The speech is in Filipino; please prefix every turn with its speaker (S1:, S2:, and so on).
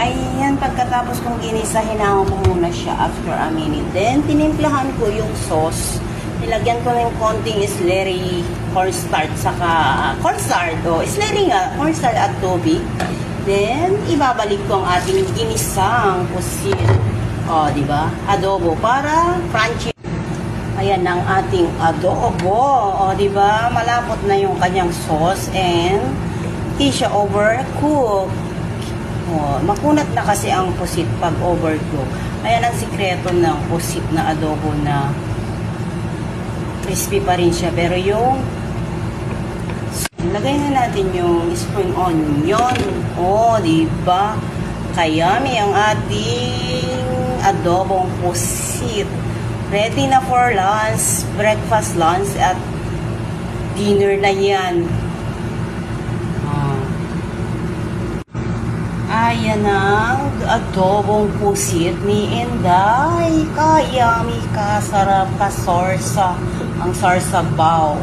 S1: Ayan, pagkatapos kong ginisa, hinango ko muna siya after a minute. Then, tinimplahan ko yung sauce. Nilagyan ko ng konting slurry, cornstarch, saka cornstarch, slurry nga, cornstarch at tubig. Then, ibabalik ko ang ating ginisang pusit. Di ba? Adobo para crunchy. Ayan ang ating adobo. Di ba? Malapot na yung kanyang sauce and hindi siya overcook. Makunat na kasi ang pusit pag overcook. Ayan ang sikreto ng pusit na adobo na crispy pa rin siya. Pero yung lagay na natin yung spring onion. Diba? Kaya may ang ating adobong pusit. Ready na for lunch, breakfast, lunch, at dinner na yan. Ayan ang adobong pusit ni Inday. Kayami, kasarap, kasorsa. Ang sarsabaw.